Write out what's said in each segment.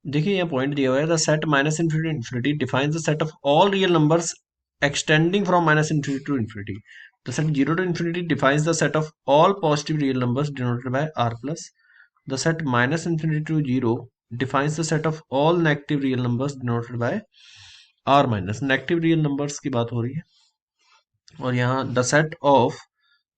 देखिए यहाँ पॉइंट दिया हुआ है, the set minus infinity infinity defines the set of all real numbers extending from minus infinity to infinity. The set 0 to infinity defines the set of all positive real numbers denoted by r plus. The set minus infinity to 0 defines the set of all negative real numbers denoted by r minus. Negative real numbers की बात हो रही है और यहाँ the set of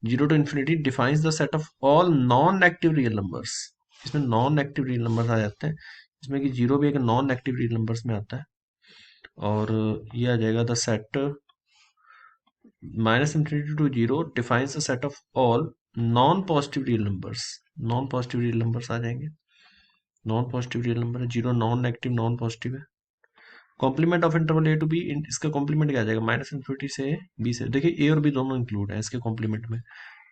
0 to infinity defines the set of all non negative real numbers. इसमें non negative real numbers आ जाते हैं, इसमें कि जीरो भी एक नॉन नेगेटिव रियल नंबर्स में आता है. और ये आ जाएगा the set minus infinity to 0 defines the set of all non positive real numbers. Non positive real numbers आ जाएंगे. नॉन पॉजिटिव रियल नंबर है, zero non negative non positive है. Complement of interval A to B, इसका complement क्या आ जाएगा, minus infinity से B से. देखिए ए और बी दोनों इंक्लूड है इसके कॉम्प्लीमेंट में.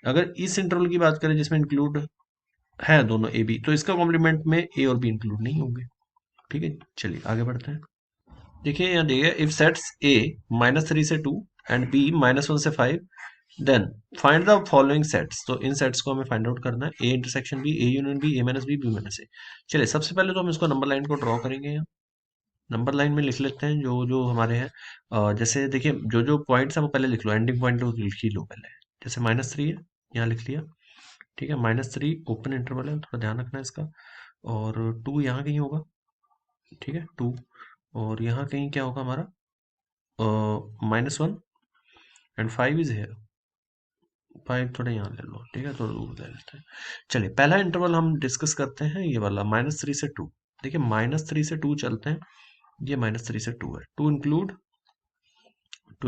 अगर इस इंटरवल की बात करें जिसमें इंक्लूड है दोनों ए बी, तो इसका कॉम्प्लीमेंट में ए और बी इंक्लूड नहीं होंगे. ठीक है, चलिए आगे बढ़ते हैं. देखिए यहाँ देखिए, इफ सेट्स ए -3 से 2 एंड बी -1 से 5, then find the following sets. तो इन सेट्स को हमें फाइंड आउट करना है, A intersection B, A union B, A minus B, B minus A. चलिए सबसे पहले तो हम इसको नंबर लाइन को ड्रॉ करेंगे. यहाँ नंबर लाइन में लिख लेते हैं जो जो हमारे हैं. जैसे देखिए जो जो पॉइंट्स हैं वो पहले लिख लो, एंडिंग पॉइंट लिख ही लो पहले. जैसे -3 है, यहाँ लिख लिया. ठीक है, -3 ओपन इंटरवल है, थोड़ा ध्यान रखना है इसका. और 2 यहाँ कहीं होगा. ठीक है 2, और यहाँ कहीं क्या होगा हमारा, -1 एंड 5 इज हेयर. 5 थोड़ा यहाँ ले लो. ठीक है, थोड़ा दूर ले लेते हैं. चलिए पहला इंटरवल हम डिस्कस करते हैं, ये वाला -3 से 2. देखिए -3 से 2 चलते हैं. ये -3 से 2 है, 2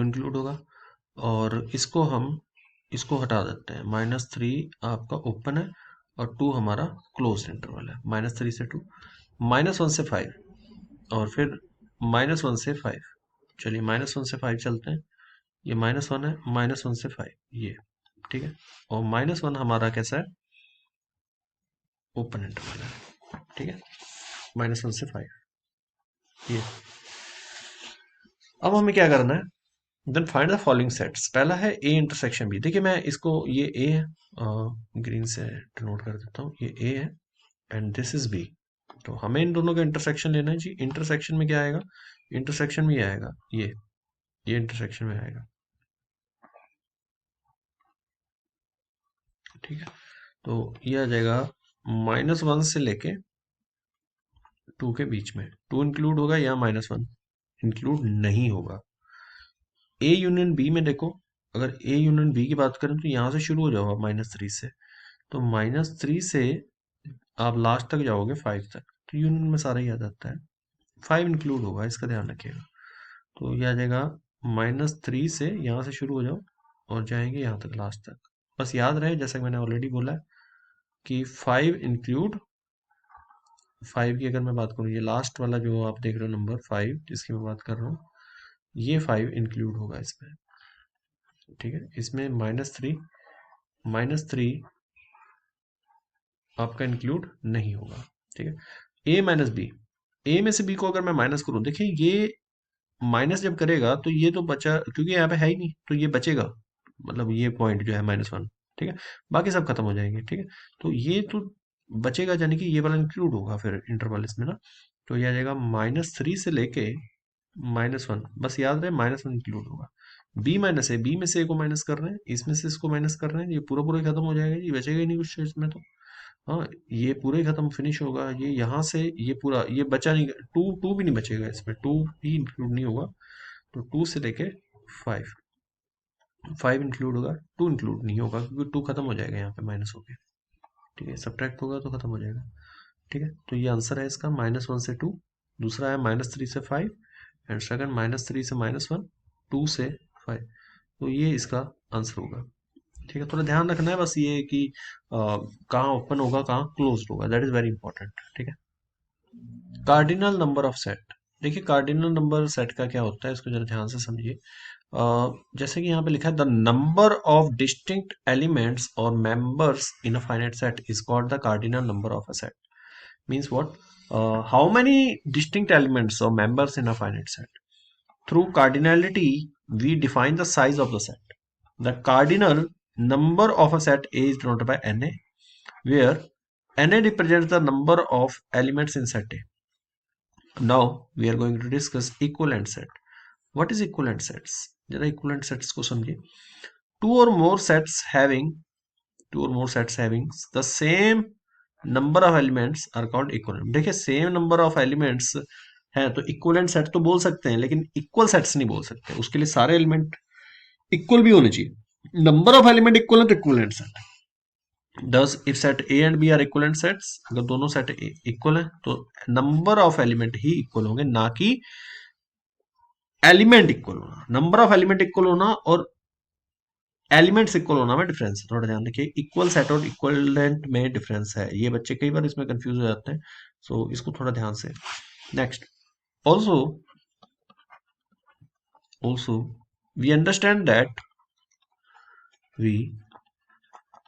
इंक्लूड होगा. और इसको हम इसको हटा देते हैं. -3 आपका ओपन है और 2 हमारा क्लोज इंटरवल है. -3 से 2, -1 से 5, और फिर -1 से 5. चलिए -1 से 5 चलते हैं. ये -1 है, -1 से 5 ये. ठीक है, और -1 हमारा कैसा है, ओपन इंटरवल है. ठीक है, -1 से 5 ये. अब हमें क्या करना है, then find the following sets. पहला है ए इंटरसेक्शन बी. देखिए मैं इसको, ये ए है, ग्रीन से डिनोट कर देता हूँ, ये ए है एंड दिस इज बी. तो हमें इन दोनों का इंटरसेक्शन लेना है जी. इंटरसेक्शन में क्या आएगा, इंटरसेक्शन में ये आएगा, ये इंटरसेक्शन में आएगा. ठीक है, तो ये आ जाएगा -1 से लेके 2 के बीच में. 2 इंक्लूड होगा या -1 इंक्लूड नहीं होगा. ए यूनियन बी में देखो, अगर ए यूनियन बी की बात करें तो यहाँ से शुरू हो जाओ -3 से. तो -3 से आप लास्ट तक जाओगे 5 तक, तो यूनियन में सारा ही आ जाता है. 5 इंक्लूड होगा, इसका ध्यान रखिएगा. तो ये आ जाएगा -3 से यहाँ से शुरू हो जाओ और जाएंगे यहाँ तक लास्ट तक. बस याद रहे जैसा कि मैंने ऑलरेडी बोला है कि 5 इंक्लूड, 5 की अगर मैं बात करूँ, ये लास्ट वाला जो आप देख रहे हो नंबर 5 जिसकी मैं बात कर रहा हूँ, ये 5 इंक्लूड होगा इसमें. ठीक है, इसमें -3 आपका इंक्लूड नहीं होगा. ठीक है, ए माइनस बी, ए में से बी को अगर मैं माइनस करूं, देखिए ये माइनस जब करेगा तो ये तो बचा, क्योंकि यहाँ पे है ही नहीं तो ये बचेगा, मतलब ये पॉइंट जो है -1. ठीक है, बाकी सब खत्म हो जाएंगे. ठीक है, तो ये तो बचेगा, यानी कि ये वाला इंक्लूड होगा फिर इंटरवल इसमें ना. तो ये आ जाएगा -3 से लेके -1. बस याद रहे -1 इंक्लूड होगा. बी माइनस है, बी में से ए को माइनस कर रहे हैं, इसमें से इसको माइनस कर रहे हैं, ये पूरा पूरा ही खत्म हो जाएगा जी, बचेगा ही नहीं कुछ इसमें तो. हाँ, ये पूरा ही खत्म फिनिश होगा. ये यहाँ से ये पूरा ये बचा नहीं, टू टू भी नहीं बचेगा इसमें, 2 भी इंक्लूड नहीं होगा. तो 2 से लेके 5, 5 इंक्लूड होगा, 2 इंक्लूड नहीं होगा क्योंकि 2 खत्म हो जाएगा यहाँ पे माइनस हो गया. ठीक है, सब्ट्रैक्ट होगा तो खत्म हो जाएगा. ठीक है, तो ये आंसर है इसका -1 से 2. दूसरा है -3 से 5 एंड सेकंड -3 से -1, 2 से 5. तो ये इसका आंसर होगा. ठीक है, थोड़ा ध्यान रखना है बस ये कि कहाँ ओपन होगा कहाँ क्लोज होगा, दैट इज वेरी इंपॉर्टेंट. ठीक है, कार्डिनल नंबर ऑफ सेट. देखिए कार्डिनल नंबर सेट का क्या होता है, इसको जरा ध्यान से समझिए. जैसे कि यहाँ पे लिखा है, the number of distinct elements or members in a finite set is called the cardinal number of a set. Means what, how many distinct elements or members in a finite set. Through cardinality we define the size of the set. The cardinal number of a set A is denoted by Na, where Na represents the number of elements in set A. Now we are going to discuss equivalent set. What is equivalent sets? जरा equivalent sets को समझिए. Two or more sets having the same number of elements are called equivalent. देखिए same number of elements है तो equivalent set तो बोल सकते हैं, लेकिन इक्वल सेट्स नहीं बोल सकते. उसके लिए सारे एलिमेंट इक्वल भी होने चाहिए. नंबर ऑफ एलिमेंट इक्वल है तो equivalent set. Thus, if set A and B are equivalent sets, अगर दोनों सेट इक्वल है तो number of element he equal होंगे, ना कि एलिमेंट इक्वल होना. नंबर ऑफ एलिमेंट इक्वल होना और एलिमेंट्स इक्वल होना में डिफरेंस है, थोड़ा ध्यान रखिए. इक्वल सेट और इक्वलेंट में डिफरेंस है. ये बच्चे कई बार इसमें कंफ्यूज हो जाते हैं, सो इसको थोड़ा ध्यान से. Next, also also we understand that we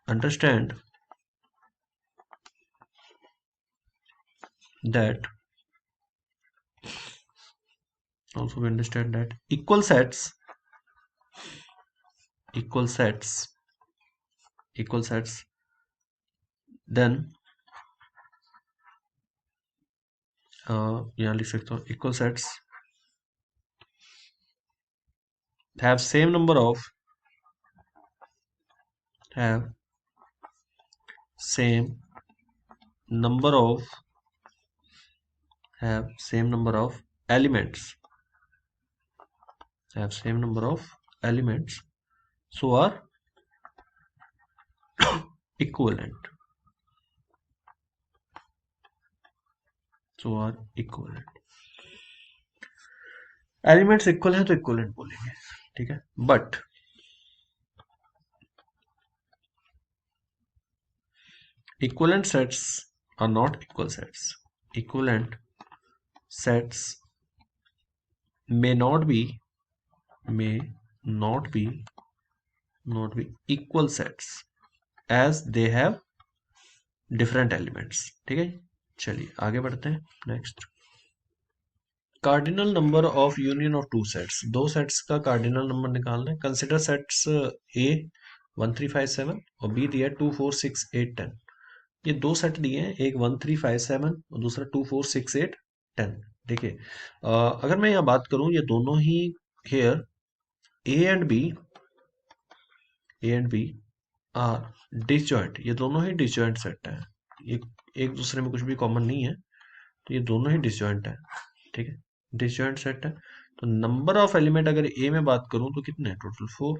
understand that also we understand that equal sets then यहाँ लिख सकता हूँ equal sets have same number of elements so are equivalent. Elements equal है तो इक्वलेंट बोलेंगे, ठीक है. But equivalent sets are not equal sets. Equivalent sets may not be equal sets as they have different elements. ठीक है, चलिए आगे बढ़ते हैं. Next, cardinal number of union of two sets. दो सेट्स का कार्डिनल नंबर निकालना है. कंसिडर सेट्स ए 1357 और बी दिया 2 4 6 8 10. ये दो सेट दिए हैं, एक 1357 और दूसरा 2 4 6 8 10. देखिए अगर मैं यहाँ बात करूं, ये दोनों ही here A and B are disjoint. ये दोनों ही डिसजॉइंट सेट है. ये एक दूसरे में कुछ भी कॉमन नहीं है, तो ये दोनों ही डिसजॉइंट है. ठीक है, डिसजॉइंट सेट है. तो नंबर ऑफ एलिमेंट अगर ए में बात करूं तो कितने हैं? टोटल 4.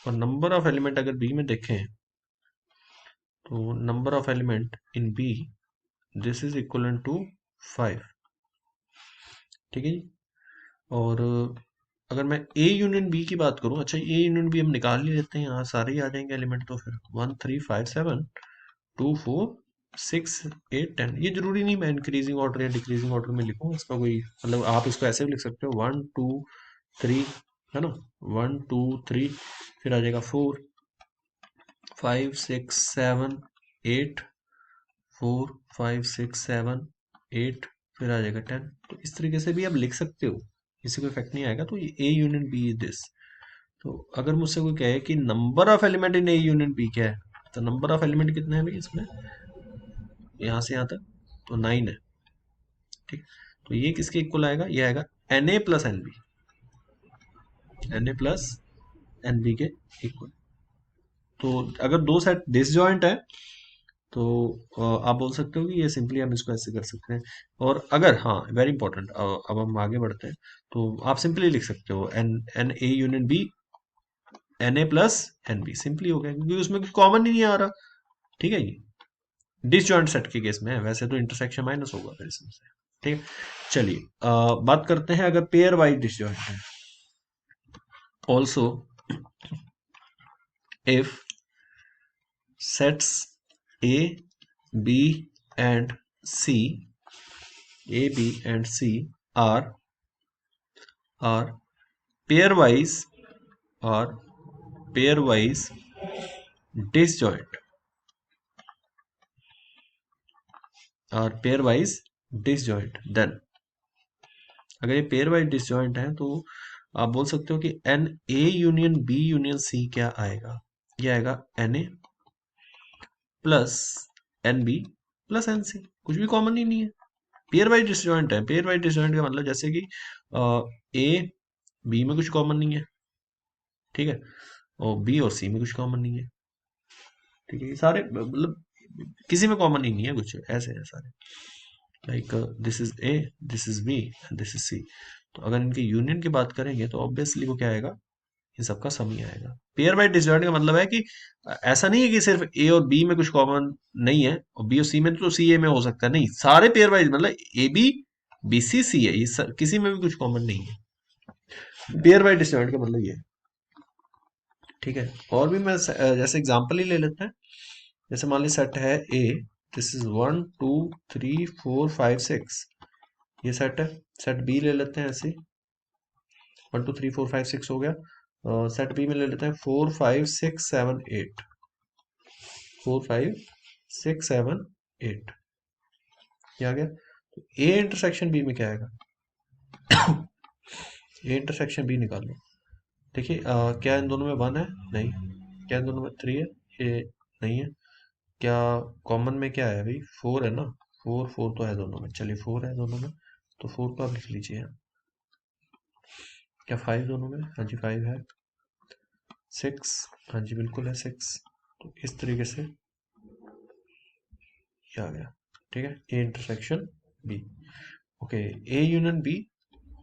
और नंबर ऑफ एलिमेंट अगर बी में देखें तो number of element in B this is equal to 5. ठीक है जी. और अगर मैं ए यूनियन बी की बात करूं, अच्छा ए यूनियन बी हम निकाल ही लेते हैं, यहाँ सारे ही आ जाएंगे एलिमेंट. तो फिर 1 3 5 7 2 4 6 8 10. ये जरूरी नहीं मैं इंक्रीजिंग ऑर्डर या डिक्रीजिंग ऑर्डर में लिखूँ, इसका कोई मतलब आप इसको ऐसे भी लिख सकते हो 1 2 3, है ना. 1 2 3 फिर आ जाएगा 4 5 6 7 8 4 5 6 7 8 फिर आ जाएगा 10. तो इस तरीके से भी आप लिख सकते हो, इससे कोई इफेक्ट नहीं आएगा. तो ये A union B is this. तो अगर मुझसे कोई कहे कि number of element in A union B क्या है, तो नंबर ऑफ एलिमेंट कितने हैं भाई इसमें, यहाँ से यहाँ तक तो 9 है. ठीक, तो ये किसके इक्वल आएगा? ये आएगा n A plus n B. N A plus n B के इक्वल. तो अगर दो सेट डिसजॉइंट है तो आप बोल सकते हो कि ये सिंपली हम इसको ऐसे कर सकते हैं. और अगर हाँ वेरी इंपॉर्टेंट, अब हम आगे बढ़ते हैं, तो आप सिंपली लिख सकते हो n n A union B n A plus n B. Simply हो गया क्योंकि उसमें कुछ कॉमन ही नहीं आ रहा. ठीक है, ये डिसजॉइंट सेट के केस में है, वैसे तो इंटरसेक्शन माइनस होगा फिर इसमें से. ठीक है, चलिए बात करते हैं अगर पेयर वाइज डिसजॉइंट है. Also if sets A B and C are pairwise disjoint then अगर ये पेयर वाइज डिसजॉइंट है तो आप बोल सकते हो कि n A union B union C क्या आएगा? ये आएगा n A plus n B plus n C. कुछ भी कॉमन ही नहीं है. पेयर वाइज डिसजॉइंट है। पेयर वाइज डिसजॉइंट का मतलब जैसे कि ए बी में कुछ कॉमन नहीं है, ठीक है, और बी और सी में कुछ कॉमन नहीं है, ठीक है, ये सारे मतलब किसी में कॉमन ही नहीं है कुछ, ऐसे हैं सारे। Like this is A, this is B and this is C. तो अगर इनके यूनियन की बात करेंगे तो ऑब्वियसली वो क्या आएगा, इन सबका सम ही आएगा। पेयर वाइज डिसजॉइंट का मतलब है कि ऐसा नहीं है कि सिर्फ ए और बी में कुछ कॉमन नहीं है और बी और सी में, तो सी ए में हो सकता है, नहीं, सारे पेयर वाइज मतलब ए बी बी सी सी है, ये किसी में भी कुछ कॉमन नहीं है। पेयर वाइज डिसजॉइंट का मतलब ये है, ठीक है। और भी मैं जैसे एग्जांपल ही ले लेते हैं। जैसे मान ली सेट है ए, दिस इज 1 2 3 4 5 6, ये सेट है। सेट बी ले लेते हैं ऐसे, 1 2 3 4 5 6 हो गया। सेट बी में ले लेते हैं 4 5 6 7 8, 4 5 6 7 8, ये आ गया। तो ए इंटरसेक्शन बी में क्या आएगा, ए इंटरसेक्शन बी निकालो। देखिए क्या इन दोनों में 1 है, नहीं। क्या इन दोनों में 3 है, ये नहीं है। क्या कॉमन में क्या है भाई, 4 है ना, 4 4 तो है दोनों में, चलिए 4 है दोनों में, तो 4 को आप लिख लीजिए यहाँ। क्या 5 दोनों में, हाँ जी 5 है। 6, हाँ जी बिल्कुल है 6। तो इस तरीके से ये आ गया, ठीक है, A intersection B. Okay, A union B,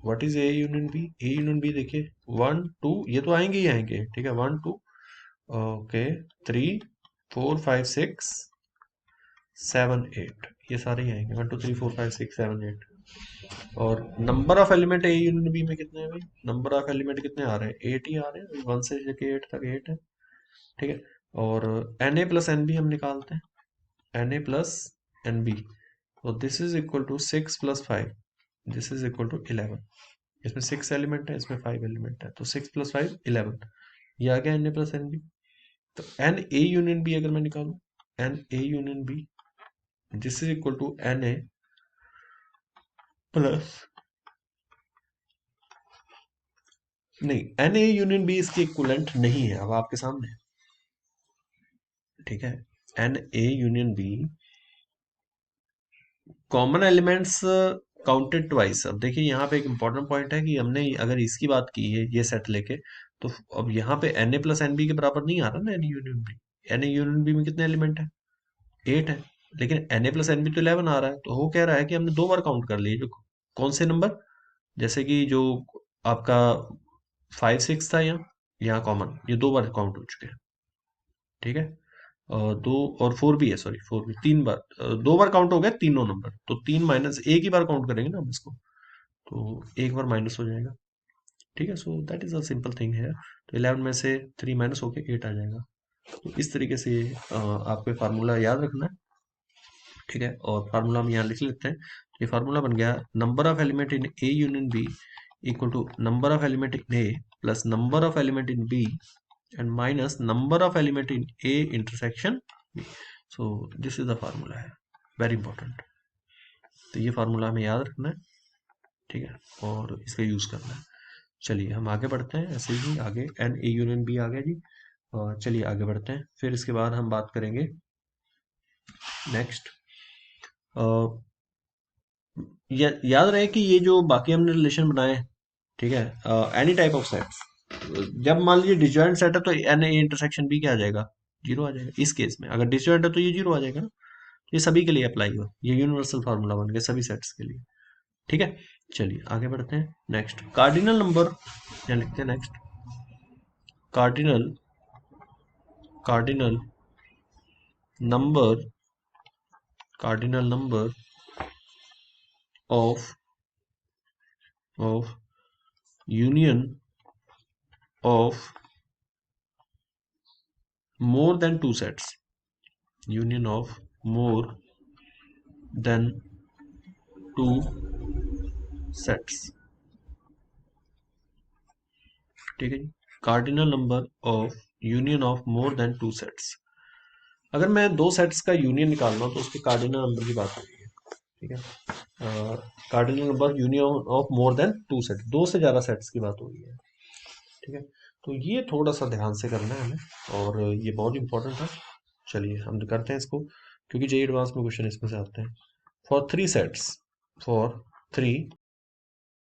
what is A union B, A union B देखिए 1 2, ये तो आएंगे ही आएंगे, ठीक है, 1 2 ओके 3 4 5 6 7 8, ये सारे ही आएंगे, 1 2 3 4 5 6 7 8। और number of element A union B में कितने हैं भाई, नंबर ऑफ एलिमेंट कितने आ रहे हैं, 8 ही आ रहे हैं, 1 से लेके 8 तक 8 है, ठीक है। और n A plus n B हम निकालते हैं, n A plus n B, तो this is equal to 6 + 5, this is equal to 11। इसमें 6 एलिमेंट है, इसमें 5 एलिमेंट है, तो 6 + 5 11, ये आ गया n A plus n B. तो एन ए यूनियन बी अगर मैं निकालूं, n A union B, this is equal to n A plus, नहीं, एन ए यूनियन बी इसके इक्विवेलेंट नहीं है, अब आपके सामने, ठीक है। N A union B common elements counted twice. अब देखिए यहाँ पे एक इंपॉर्टेंट पॉइंट है कि हमने अगर इसकी बात की है ये सेट लेके, तो अब यहाँ पे n A plus n B के बराबर नहीं आ रहा ना n union B. N A union B में कितने एलिमेंट है, 8 है, लेकिन n A plus n B तो 11 आ रहा है, तो वो कह रहा है कि हमने 2 बार काउंट कर लिए, जो कौन से नंबर, जैसे कि जो आपका 5 6 था, यहाँ कॉमन, ये 2 बार काउंट हो चुके हैं, ठीक है। दो, और 4 भी है, सॉरी 4 भी 3 बार, 2 बार काउंट हो गया तीनों नंबर, तो 3 माइनस एक ही बार काउंट करेंगे ना हम इसको, तो एक बार माइनस हो जाएगा, ठीक है। So that is a simple thing है। तो 11 में से 3 माइनस होके 8 आ जाएगा। तो इस तरीके से आपको फार्मूला याद रखना है, ठीक है। और फार्मूला हम यहाँ लिख लेते हैं। ये फार्मूला बन गया, number of element in A union B equal to number of element in A plus number of element in B and minus number of element in A intersection B. So this is the formula है, very important. तो ये formula हमें याद रखना है, ठीक है, और इसका यूज करना है। चलिए हम आगे बढ़ते हैं, ऐसे ही आगे एन ए यूनियन बी आ गया जी। और चलिए आगे बढ़ते हैं, फिर इसके बाद हम बात करेंगे नेक्स्ट। याद रहे कि ये जो बाकी हमने रिलेशन बनाए, ठीक है, एनी टाइप ऑफ सेट्स, जब मान लीजिए डिसजॉइंट सेट है तो एन ए इंटरसेक्शन बी क्या आ जाएगा, 0 आ जाएगा। इस केस में अगर डिसजॉइंट है तो ये 0 आ जाएगा ना, ये सभी के लिए अप्लाई हो, ये यूनिवर्सल फार्मूला बन गया सभी सेट्स के लिए, ठीक है। चलिए आगे बढ़ते हैं नेक्स्ट, कार्डिनल नंबर, क्या लिखते हैं next, cardinal cardinal number, cardinal number of of union of more than two sets, union of more than two sets, ठीक है जी। Cardinal number of union of more than two sets, अगर मैं 2 sets का union निकालना हूं तो उसके कार्डिनल नंबर की बात हो रही है, ठीक है। Cardinal number union of more than two sets, 2 से ज़्यादा सेट्स की बात हो रही है, ठीक है। तो ये थोड़ा सा ध्यान से करना है हमें, और ये बहुत इंपॉर्टेंट है। चलिए हम करते हैं इसको, क्योंकि जेई एडवांस में क्वेश्चन इसमें से आते हैं। For 3 sets, 4 3